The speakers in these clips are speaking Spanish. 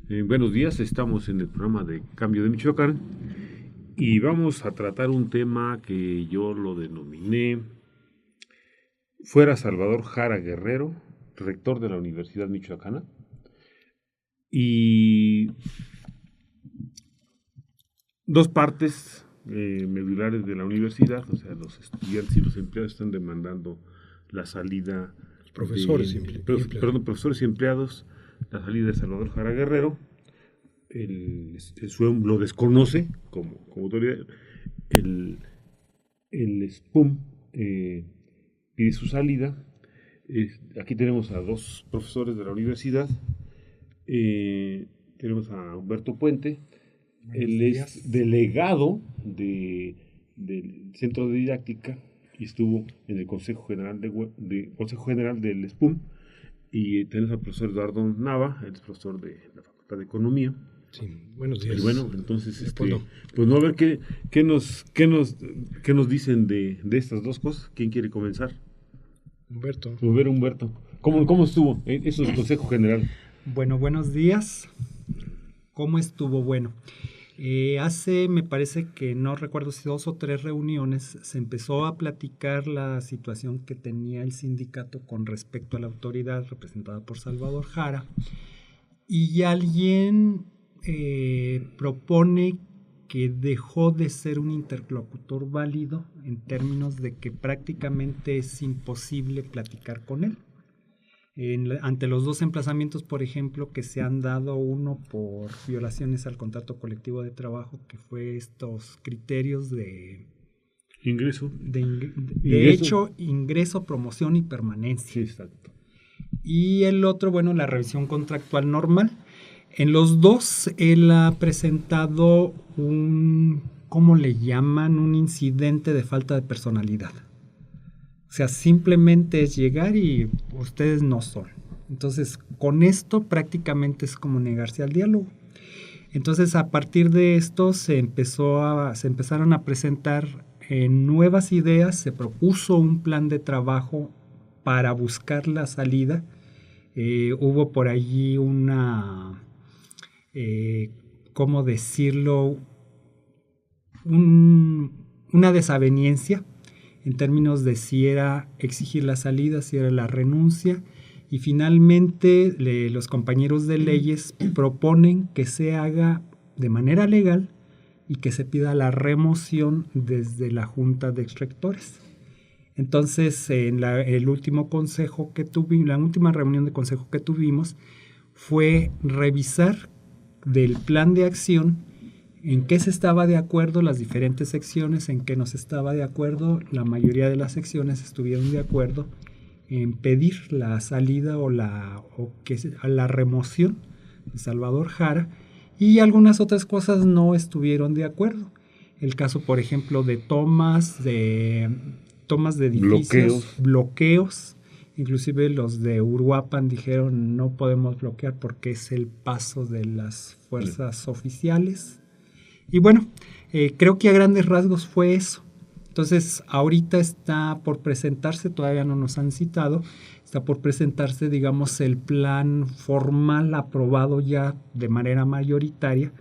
Buenos días, estamos en el programa de Cambio de Michoacán y vamos a tratar un tema que yo lo denominé Fuera Salvador Jara Guerrero, rector de la Universidad Michoacana, y dos partes medulares de la universidad, o sea, los estudiantes y los empleados están demandando la salida Profesores profesores y empleados, la salida de Salvador Jara Guerrero. El SUEM lo desconoce como autoridad. El SPUM pide su salida. Aquí tenemos a dos profesores de la universidad. Tenemos a Humberto Puente. Él es delegado del Centro de Didáctica y estuvo en el Consejo General del SPUM. Y tenemos al profesor Eduardo Nava, él es profesor de la Facultad de Economía. Sí, buenos días. Y bueno, entonces, pues no, a ver qué nos dicen de estas dos cosas. ¿Quién quiere comenzar? Humberto. Humberto. ¿Cómo estuvo eso del Consejo General? Bueno, buenos días. ¿Cómo estuvo? Bueno, me parece que no recuerdo si 2 o 3 reuniones se empezó a platicar la situación que tenía el sindicato con respecto a la autoridad representada por Salvador Jara, y alguien propone que dejó de ser un interlocutor válido en términos de que prácticamente es imposible platicar con él. Ante los dos emplazamientos, por ejemplo, que se han dado, uno por violaciones al contrato colectivo de trabajo, que fue estos criterios de ingreso, ingreso, promoción y permanencia. Sí, exacto. Y el otro, bueno, la revisión contractual normal. En los dos, él ha presentado ¿cómo le llaman? Un incidente de falta de personalidad. O sea, simplemente es llegar y ustedes no son. Entonces, con esto prácticamente es como negarse al diálogo. Entonces, a partir de esto se empezaron a presentar nuevas ideas, se propuso un plan de trabajo para buscar la salida. Hubo por allí ¿cómo decirlo? Una desaveniencia en términos de si era exigir la salida, si era la renuncia, y finalmente los compañeros de leyes proponen que se haga de manera legal y que se pida la remoción desde la Junta de Exrectores. Entonces, en el último consejo que tuvimos, la última reunión de consejo que tuvimos, fue revisar del plan de acción en qué se estaba de acuerdo las diferentes secciones, en qué no se estaba de acuerdo. La mayoría de las secciones estuvieron de acuerdo en pedir la salida o la remoción de Salvador Jara, y algunas otras cosas no estuvieron de acuerdo. El caso, por ejemplo, de tomas de edificios, bloqueos. Inclusive los de Uruapan dijeron no podemos bloquear porque es el paso de las fuerzas oficiales. Y bueno, creo que a grandes rasgos fue eso. Entonces, ahorita está por presentarse, todavía no nos han citado, está por presentarse, digamos, el plan formal aprobado ya de manera mayoritaria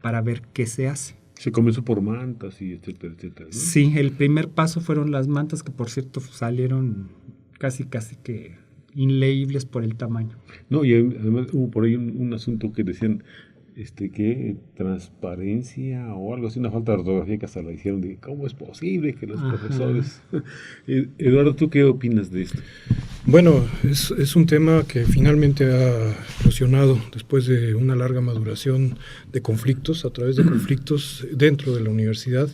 para ver qué se hace. Se comenzó por mantas y etcétera, etcétera, ¿no? Sí, el primer paso fueron las mantas, que por cierto salieron casi que inleíbles por el tamaño. No, y además hubo por ahí un asunto que decían que transparencia o algo así, una falta de ortografía que hasta la hicieron de cómo es posible que los profesores. Eduardo, ¿tú qué opinas de esto? Bueno, es un tema que finalmente ha eclosionado después de una larga maduración de conflictos, a través de conflictos dentro de la universidad,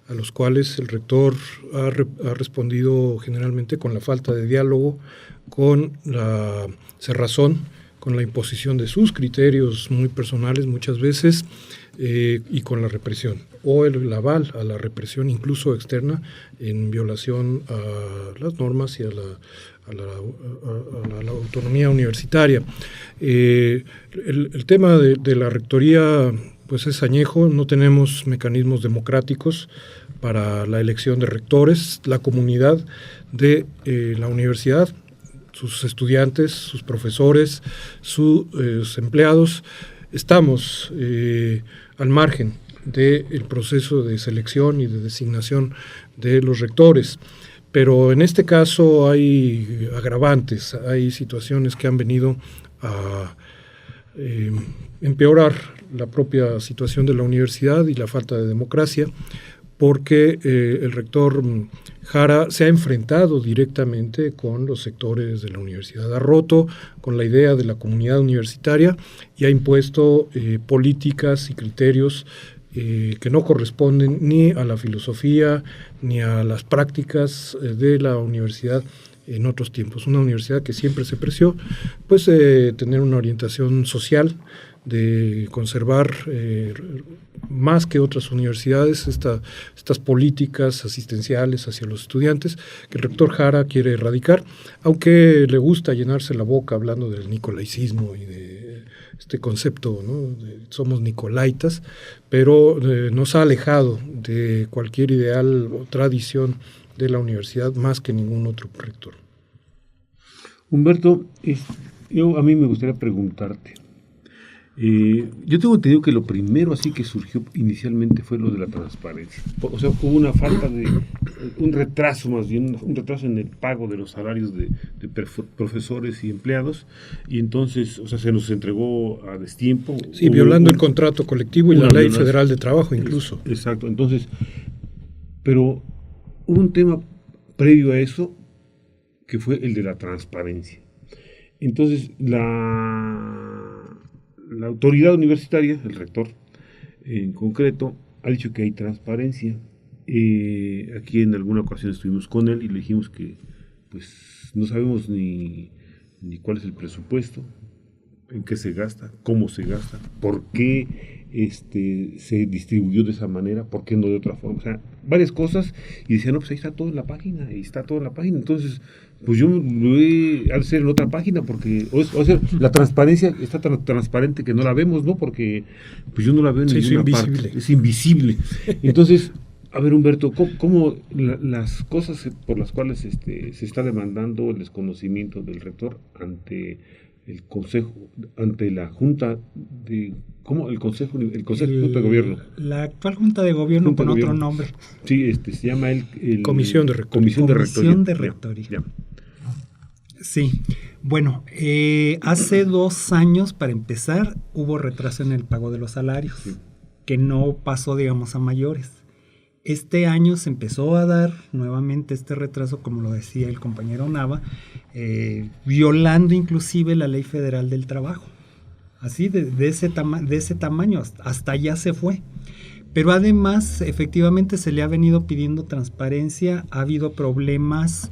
a los cuales el rector ha respondido generalmente con la falta de diálogo, con la cerrazón, con la imposición de sus criterios muy personales muchas veces, y con la represión o el aval a la represión incluso externa en violación a las normas y a la autonomía universitaria. El tema de la rectoría pues es añejo, no tenemos mecanismos democráticos para la elección de rectores. La comunidad de la universidad, sus estudiantes, sus profesores, sus empleados, estamos al margen del proceso de selección y de designación de los rectores. Pero en este caso hay agravantes, hay situaciones que han venido a empeorar la propia situación de la universidad y la falta de democracia, porque el rector Jara se ha enfrentado directamente con los sectores de la universidad, ha roto con la idea de la comunidad universitaria y ha impuesto políticas y criterios que no corresponden ni a la filosofía ni a las prácticas de la universidad en otros tiempos. Una universidad que siempre se preció pues tener una orientación social, de conservar más que otras universidades estas políticas asistenciales hacia los estudiantes que el rector Jara quiere erradicar, aunque le gusta llenarse la boca hablando del nicolaicismo y de este concepto, ¿no? Somos nicolaitas, pero nos ha alejado de cualquier ideal o tradición de la universidad más que ningún otro rector. Humberto, a mí me gustaría preguntarte. Yo tengo entendido que lo primero así que surgió inicialmente fue lo de la transparencia. O sea, hubo una falta de, un retraso más bien, un retraso en el pago de los salarios de profesores y empleados, y entonces, o sea, se nos entregó a destiempo. Sí, violando el contrato colectivo y la Ley Federal de Trabajo incluso. Exacto, entonces, pero hubo un tema previo a eso que fue el de la transparencia. Entonces, la autoridad universitaria, el rector en concreto, ha dicho que hay transparencia. Aquí en alguna ocasión estuvimos con él y le dijimos que pues no sabemos ni cuál es el presupuesto, en qué se gasta, cómo se gasta, por qué se distribuyó de esa manera, por qué no de otra forma. O sea, varias cosas, y decían, no, pues ahí está todo en la página, Entonces, pues yo lo voy a hacer en otra página, porque, o sea, la transparencia está tan transparente que no la vemos, ¿no? Porque, pues yo no la veo en ninguna parte. Es invisible. Entonces, a ver, Humberto, ¿cómo las cosas por las cuales se está demandando el desconocimiento del rector ante el Consejo, ante la Junta de... ¿Cómo? El Consejo Junta de Gobierno. La actual Junta de Gobierno con otro nombre. Sí, se llama Comisión de Rectoría. Comisión de Rectoría. Ya. Sí, bueno, hace 2 años, para empezar, hubo retraso en el pago de los salarios, sí, que no pasó, digamos, a mayores. Este año se empezó a dar nuevamente este retraso, como lo decía el compañero Nava, violando inclusive la Ley Federal del Trabajo. Así, de ese tamaño, hasta allá se fue. Pero además, efectivamente, se le ha venido pidiendo transparencia. Ha habido problemas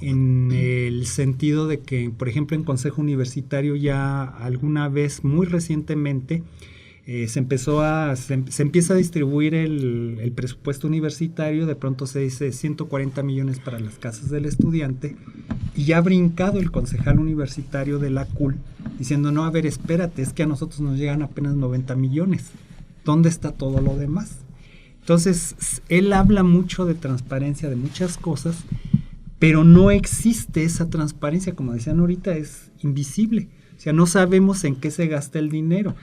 en el sentido de que, por ejemplo, en Consejo Universitario ya alguna vez, muy recientemente, se empieza a distribuir el presupuesto universitario. De pronto se dice 140 millones para las casas del estudiante, y ya ha brincado el concejal universitario de la CUL diciendo, no, a ver, espérate, es que a nosotros nos llegan apenas 90 millones. ¿Dónde está todo lo demás? Entonces, él habla mucho de transparencia, de muchas cosas, pero no existe esa transparencia, como decían ahorita, es invisible. O sea, no sabemos en qué se gasta el dinero.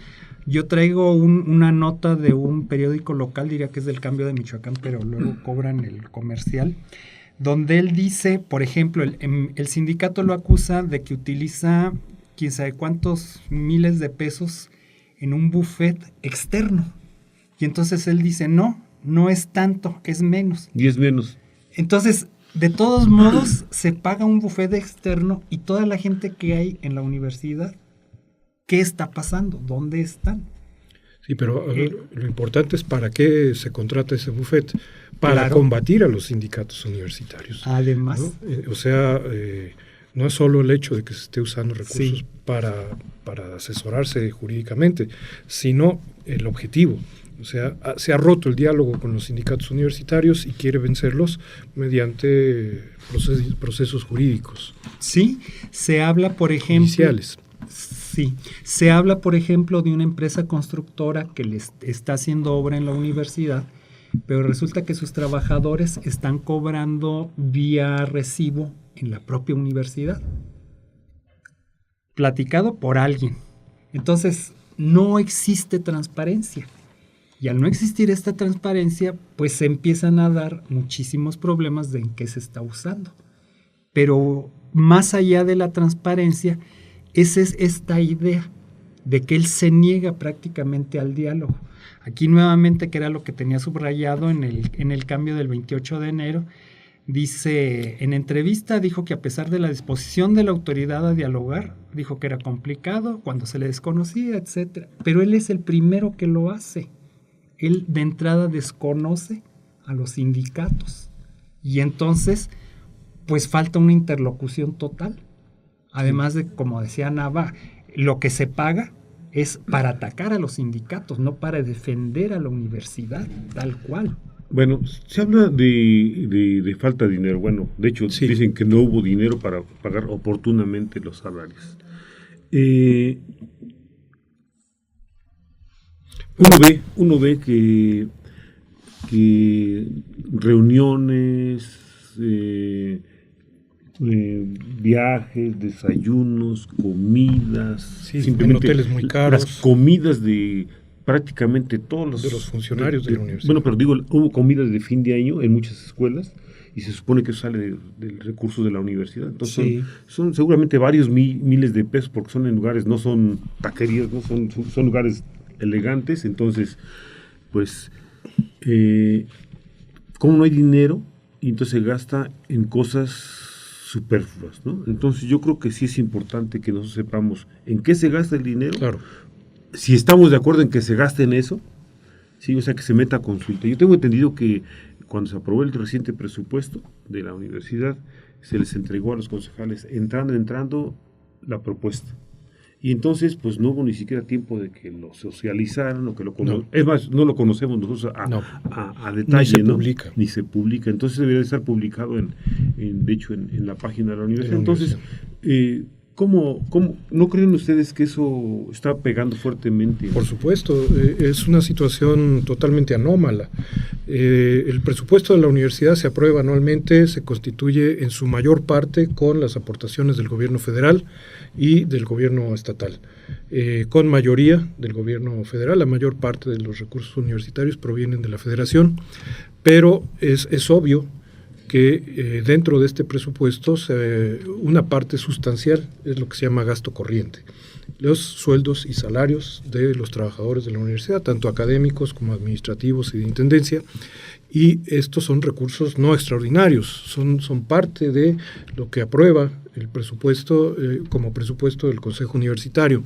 Yo traigo una nota de un periódico local, diría que es del Cambio de Michoacán, pero luego cobran el comercial, donde él dice, por ejemplo, el sindicato lo acusa de que utiliza quién sabe cuántos miles de pesos en un buffet externo. Y entonces él dice, no es tanto, es menos. Y es menos. Entonces, de todos modos, se paga un buffet externo, y toda la gente que hay en la universidad, ¿qué está pasando? ¿Dónde están? Sí, pero lo importante es para qué se contrata ese buffet. Para combatir a los sindicatos universitarios. Además. ¿No? O sea, no es solo el hecho de que se esté usando recursos, sí, para asesorarse jurídicamente, sino el objetivo. O sea, se ha roto el diálogo con los sindicatos universitarios y quiere vencerlos mediante procesos jurídicos. Sí, se habla, por ejemplo... Iniciales. Sí, se habla, por ejemplo, de una empresa constructora que les está haciendo obra en la universidad, pero resulta que sus trabajadores están cobrando vía recibo en la propia universidad, platicado por alguien. Entonces, no existe transparencia. Y al no existir esta transparencia, pues se empiezan a dar muchísimos problemas de en qué se está usando. Pero más allá de la transparencia, esa es esta idea de que él se niega prácticamente al diálogo. Aquí nuevamente, que era lo que tenía subrayado en el cambio del 28 de enero, dice, en entrevista dijo que a pesar de la disposición de la autoridad a dialogar, dijo que era complicado cuando se le desconocía, etc. Pero él es el primero que lo hace. Él de entrada desconoce a los sindicatos y entonces pues falta una interlocución total. Además de, como decía Nava, lo que se paga es para atacar a los sindicatos, no para defender a la universidad, tal cual. Bueno, se habla de falta de dinero. Bueno, de hecho dicen que no hubo dinero para pagar oportunamente los salarios. Uno ve que reuniones, viajes, desayunos, comidas, simplemente en hoteles muy caros, las comidas de prácticamente todos los funcionarios de la universidad. Bueno, pero digo, hubo comidas de fin de año en muchas escuelas y se supone que eso sale del recurso de la universidad. Entonces son seguramente varios miles de pesos, porque son en lugares, no son taquerías, no son lugares elegantes. Entonces, pues, como no hay dinero, y entonces se gasta en cosas superfluas, ¿no? Entonces yo creo que sí es importante que nosotros sepamos en qué se gasta el dinero. Claro. Si estamos de acuerdo en que se gaste en eso, sí, o sea, que se meta a consulta. Yo tengo entendido que cuando se aprobó el reciente presupuesto de la universidad, se les entregó a los concejales entrando la propuesta. Y entonces, pues no hubo ni siquiera tiempo de que lo socializaran o que lo conozcan. Es más, no lo conocemos nosotros a detalle, ni se publica. Entonces debería de estar publicado de hecho, en la página de la universidad. Entonces, ¿cómo no creen ustedes que eso está pegando fuertemente? Por supuesto, es una situación totalmente anómala. El presupuesto de la universidad se aprueba anualmente, se constituye en su mayor parte con las aportaciones del gobierno federal y del gobierno estatal. Con mayoría del gobierno federal, la mayor parte de los recursos universitarios provienen de la federación, pero es obvio que dentro de este presupuesto una parte sustancial es lo que se llama gasto corriente, los sueldos y salarios de los trabajadores de la universidad, tanto académicos como administrativos y de intendencia, y estos son recursos no extraordinarios, son parte de lo que aprueba el presupuesto como presupuesto del Consejo Universitario.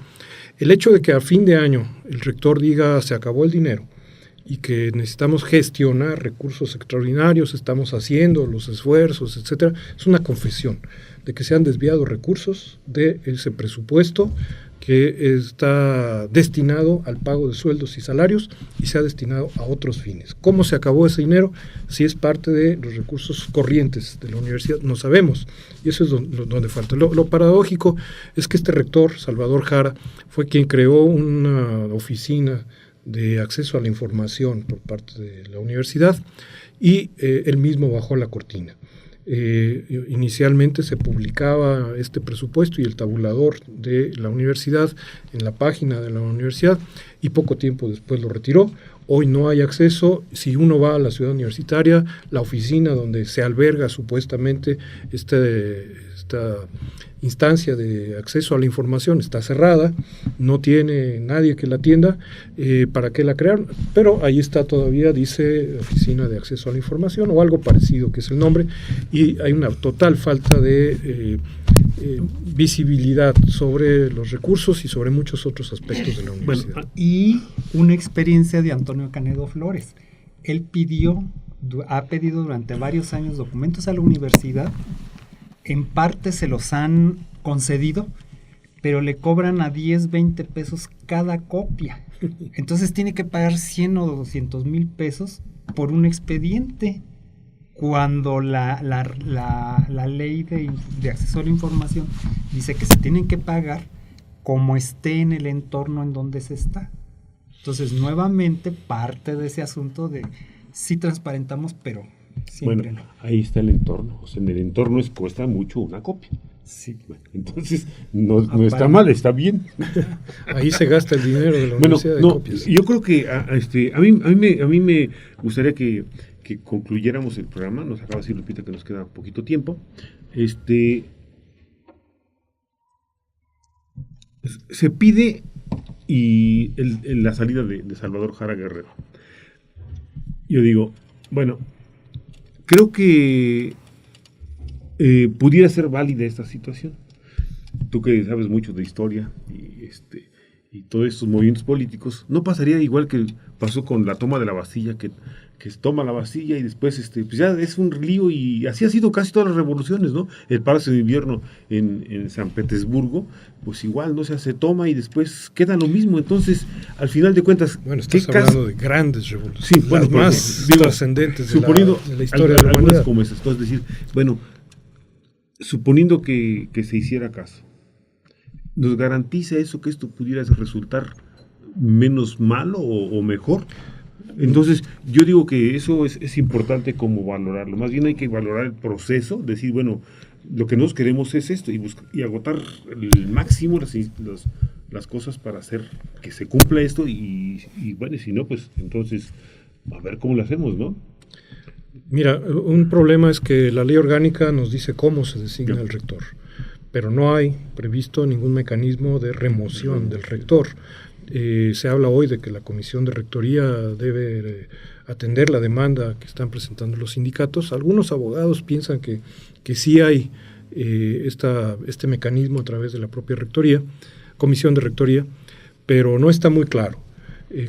El hecho de que a fin de año el rector diga se acabó el dinero y que necesitamos gestionar recursos extraordinarios, estamos haciendo los esfuerzos, etcétera, es una confesión de que se han desviado recursos de ese presupuesto que está destinado al pago de sueldos y salarios y se ha destinado a otros fines. ¿Cómo se acabó ese dinero? Si es parte de los recursos corrientes de la universidad, no sabemos, y eso es donde falta. Lo paradójico es que este rector, Salvador Jara, fue quien creó una oficina de acceso a la información por parte de la universidad y él mismo bajó la cortina. Inicialmente se publicaba este presupuesto y el tabulador de la universidad en la página de la universidad y poco tiempo después lo retiró. Hoy no hay acceso. Si uno va a la ciudad universitaria, la oficina donde se alberga supuestamente esta instancia de acceso a la información está cerrada, no tiene nadie que la atienda. ¿Para qué la crearon? Pero ahí está todavía, dice Oficina de Acceso a la Información o algo parecido, que es el nombre, y hay una total falta de visibilidad sobre los recursos y sobre muchos otros aspectos de la universidad. Y una experiencia de Antonio Canedo Flores. Él ha pedido durante varios años documentos a la universidad. En parte se los han concedido, pero le cobran a 10, 20 pesos cada copia. Entonces tiene que pagar 100 o 200 mil pesos por un expediente, cuando la ley de acceso a la información dice que se tienen que pagar como esté en el entorno en donde se está. Entonces, nuevamente, parte de ese asunto de sí transparentamos, pero siempre bueno, ahí está el entorno. O sea, en el entorno cuesta mucho una copia. Sí. Bueno, entonces, no está mal, está bien. Ahí se gasta el dinero de la Universidad de Copias. Yo creo que a mí me gustaría que concluyéramos el programa. Nos acaba de decir Lupita que nos queda poquito tiempo. Se pide la salida de Salvador Jara Guerrero. Yo digo, bueno, creo que pudiera ser válida esta situación. Tú que sabes mucho de historia y todos estos movimientos políticos, no pasaría igual que pasó con la toma de la Bastilla, que se toma la Bastilla y después pues ya es un lío, y así ha sido casi todas las revoluciones, ¿no? El Palacio de Invierno en San Petersburgo, pues igual, ¿no? Se toma y después queda lo mismo. Entonces, al final de cuentas... Bueno, estás hablando de grandes revoluciones, sí, bueno, las más trascendentes de la historia de la humanidad. Como esas, entonces decir, bueno, suponiendo que se hiciera caso, ¿nos garantiza eso que esto pudiera resultar menos malo o mejor? Entonces, yo digo que eso es importante como valorarlo. Más bien hay que valorar el proceso, decir, bueno, lo que nosotros queremos es esto, y agotar el máximo las cosas para hacer que se cumpla esto, y bueno, si no, pues entonces, a ver cómo lo hacemos, ¿no? Mira, un problema es que la ley orgánica nos dice cómo se designa el rector, pero no hay previsto ningún mecanismo de remoción del rector. Se habla hoy de que la Comisión de Rectoría debe atender la demanda que están presentando los sindicatos. Algunos abogados piensan que sí hay este mecanismo a través de la propia Rectoría, Comisión de Rectoría, pero no está muy claro.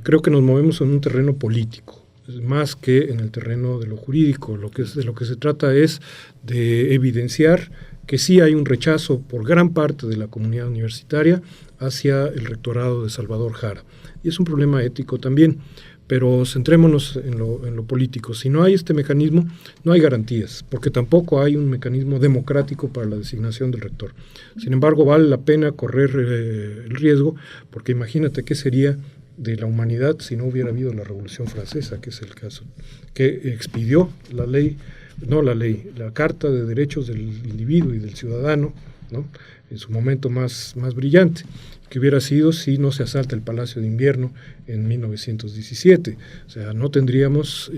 Creo que nos movemos en un terreno político, más que en el terreno de lo jurídico. De lo que se trata es de evidenciar que sí hay un rechazo por gran parte de la comunidad universitaria hacia el rectorado de Salvador Jara. Y es un problema ético también, pero centrémonos en lo político. Si no hay este mecanismo, no hay garantías, porque tampoco hay un mecanismo democrático para la designación del rector. Sin embargo, vale la pena correr el riesgo, porque imagínate qué sería de la humanidad si no hubiera habido la Revolución Francesa, que es el caso, que expidió la Carta de Derechos del Individuo y del Ciudadano, ¿no? En su momento más brillante, que hubiera sido si no se asalta el Palacio de Invierno en 1917. O sea, no tendríamos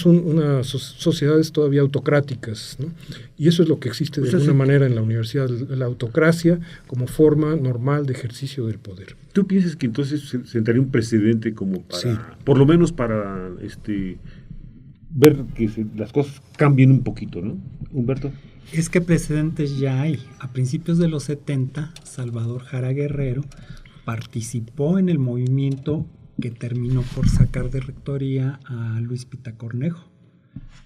unas sociedades todavía autocráticas, ¿no? Y eso es lo que existe de alguna manera en la universidad, la autocracia como forma normal de ejercicio del poder. ¿Tú piensas que entonces se sentaría un precedente como para, sí, por lo menos para ver que las cosas cambien un poquito, ¿no, Humberto? Es que precedentes ya hay. A principios de los 70, Salvador Jara Guerrero participó en el movimiento que terminó por sacar de rectoría a Luis Pita Cornejo.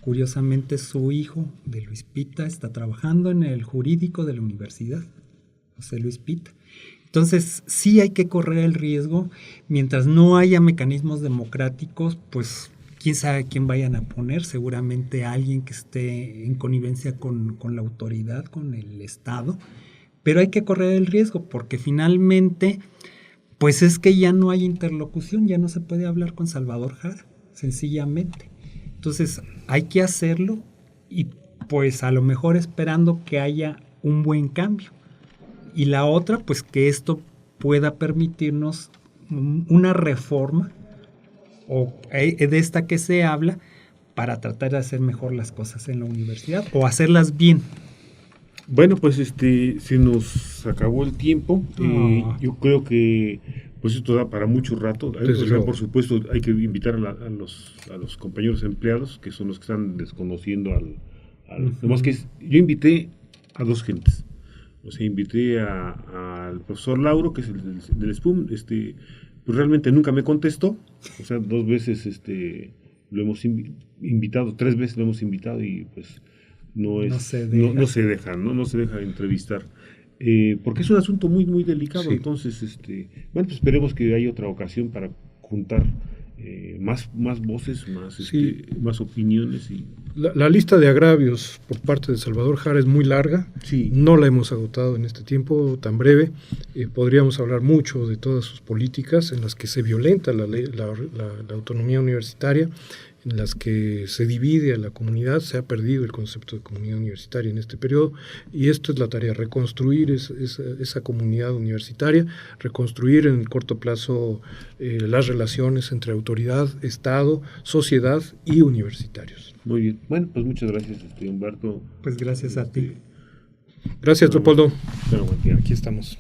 Curiosamente, su hijo de Luis Pita está trabajando en el jurídico de la universidad, José Luis Pita. Entonces, sí hay que correr el riesgo. Mientras no haya mecanismos democráticos, pues quién sabe quién vayan a poner, seguramente alguien que esté en connivencia con la autoridad, con el Estado, pero hay que correr el riesgo porque finalmente, pues es que ya no hay interlocución, ya no se puede hablar con Salvador Jara, sencillamente. Entonces hay que hacerlo y pues a lo mejor esperando que haya un buen cambio. Y la otra, pues que esto pueda permitirnos una reforma, o de esta que se habla, para tratar de hacer mejor las cosas en la universidad o hacerlas bien. Bueno, pues se nos acabó el tiempo. Yo creo que pues esto da para mucho rato. Por supuesto, hay que invitar a los compañeros empleados, que son los que están desconociendo nomás que yo invité a dos gentes. O sea, invité al profesor Lauro, que es el del SPUM, pues realmente nunca me contestó. O sea, 2 veces lo hemos invitado, 3 veces lo hemos invitado y pues no se deja entrevistar. Porque es un asunto muy, muy delicado. Sí. Entonces, bueno, pues esperemos que haya otra ocasión para juntar más voces, más opiniones. La lista de agravios por parte de Salvador Jara es muy larga. Sí. No la hemos agotado en este tiempo tan breve. Podríamos hablar mucho de todas sus políticas en las que se violenta la autonomía universitaria, en las que se divide a la comunidad, se ha perdido el concepto de comunidad universitaria en este periodo, y esto es la tarea, reconstruir esa comunidad universitaria, reconstruir en el corto plazo las relaciones entre autoridad, Estado, sociedad y universitarios. Muy bien. Bueno, pues muchas gracias, Humberto. Pues gracias a ti. Gracias, Leopoldo. Pero buen día. Aquí estamos.